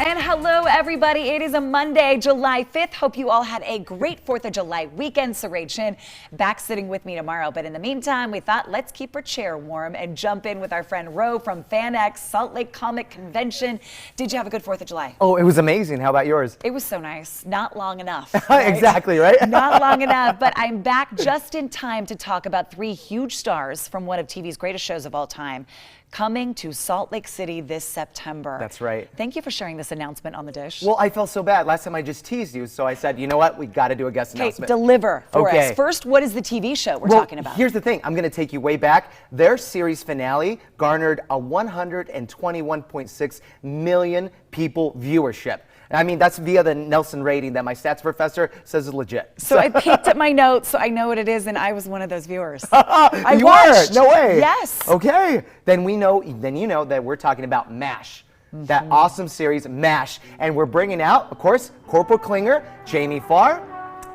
And hello, everybody. It is a Monday, July 5th. Hope you all had a great 4th of July weekend. Saray Chin back sitting with me tomorrow. But in the meantime, we thought let's keep our chair warm and jump in with our friend Ro from FanX, Salt Lake Comic Convention. Did you have a good 4th of July? Oh, it was amazing. How about yours? It was so nice. Not long enough. Right? Exactly, right? Not long enough. But I'm back just in time to talk about 3 huge stars from one of TV's greatest shows of all time, coming to Salt Lake City this September. That's right. Thank you for sharing this announcement on The Dish. Well, I felt so bad. Last time I just teased you, so I said, you know what? We got to do a guest announcement. Deliver for us. First, what is the TV show we're talking about? Here's the thing. I'm going to take you way back. Their series finale garnered a 121.6 million people viewership. I mean, that's via the Nelson rating that my stats professor says is legit. So I peeked at my notes, so I know what it is, and I was one of those viewers. You were? No way. Yes. Okay. Then you know that we're talking about MASH. That awesome series, MASH. And we're bringing out, of course, Corporal Klinger, Jamie Farr,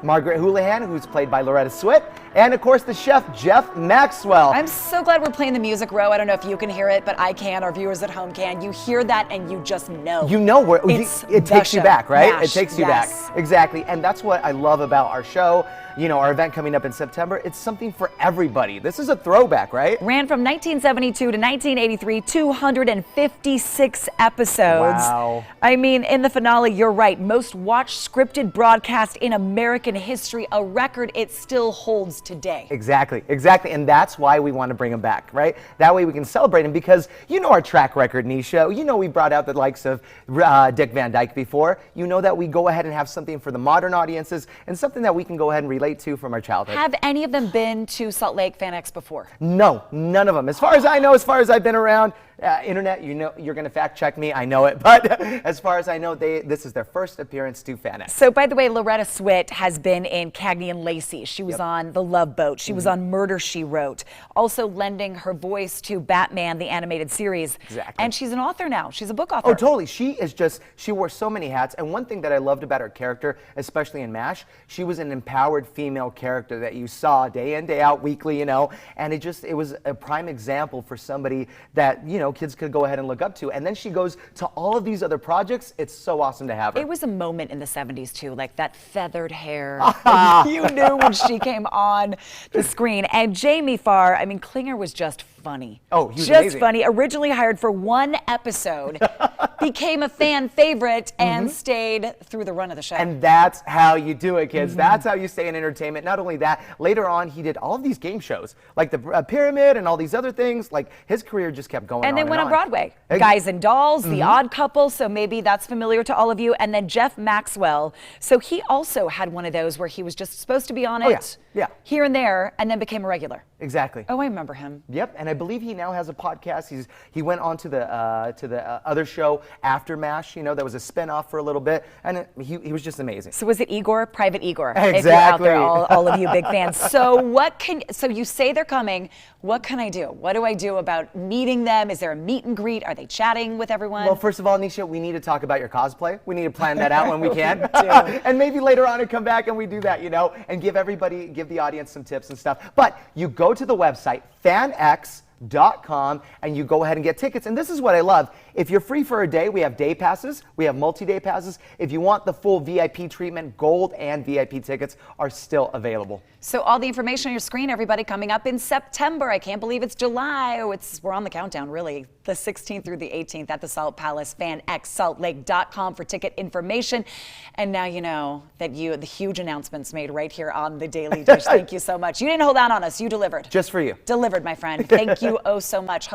Margaret Houlihan, who's played by Loretta Swit, and of course the chef, Jeff Maxwell. I'm so glad we're playing the music, Ro. I don't know if you can hear it, but I can. Our viewers at home can. You hear that and you just know. You know where it takes you back, right? MASH. It takes you back. Exactly. And that's what I love about our show. You know, our event coming up in September, it's something for everybody. This is a throwback, right? Ran from 1972 to 1983, 256 episodes. Wow. I mean, in the finale, you're right. Most watched scripted broadcast in American history, a record it still holds today. Exactly. And that's why we want to bring them back, right? That way we can celebrate them because you know our track record, Nisha. You know we brought out the likes of Dick Van Dyke before. You know that we go ahead and have something for the modern audiences and something that we can go ahead and relate to from our childhood. Have any of them been to Salt Lake FanX before? No, none of them. As far as I know, as far as I've been around, internet, you know, you're going to fact check me, I know it, but as far as I know, this is their first appearance to FanX. So, by the way, Loretta Swit has been in Cagney and Lacey. She was on The Love Boat. She was on Murder, She Wrote. Also lending her voice to Batman, the animated series. Exactly. And she's an author now. She's a book author. Oh, totally. She wore so many hats. And one thing that I loved about her character, especially in MASH, she was an empowered female character that you saw day in, day out, weekly, you know, and it was a prime example for somebody that, you know, kids could go ahead and look up to. And then she goes to all of these other projects. It's so awesome to have her. It was a moment in the 70s too, like that feathered hair. You knew when she came on the screen. And Jamie Farr, I mean, Klinger was just funny. Oh, he was just amazing. Funny. Originally hired for 1 episode, became a fan favorite, and stayed through the run of the show. And that's how you do it, kids. That's how you stay in entertainment. Not only that, later on, he did all of these game shows, like the Pyramid and all these other things. Like, his career just kept going and on. then went on Broadway. Guys and Dolls, The Odd Couple, so maybe that's familiar to all of you. And then Jeff Maxwell. So he also had one of those where he was just supposed to be on it here and there, and then became a regular. Exactly. Oh, I remember him. Yep, and I believe he now has a podcast. He went on to the other show after MASH. You know, that was a spinoff for a little bit, and he was just amazing. So was it Igor, Private Igor? Exactly. If you're out there, all of you big fans. So you say they're coming. What can I do? What do I do about meeting them? Is there a meet and greet? Are they chatting with everyone? Well, first of all, Nisha, we need to talk about your cosplay. We need to plan that out when we can. And maybe later on to come back and we do that, you know, and give the audience some tips and stuff. But you go to the website, fanx.com, and you go ahead and get tickets. And this is what I love. If you're free for a day, we have day passes. We have multi-day passes. If you want the full VIP treatment, gold and VIP tickets are still available. So all the information on your screen, everybody, coming up in September. I can't believe it's July. Oh, we're on the countdown, really. The 16th through the 18th at the Salt Palace, fanxsaltlake.com for ticket information. And now you know that the huge announcements made right here on The Daily Dish. Thank you so much. You didn't hold out on us. You delivered. Just for you. Delivered, my friend. Thank you oh so much.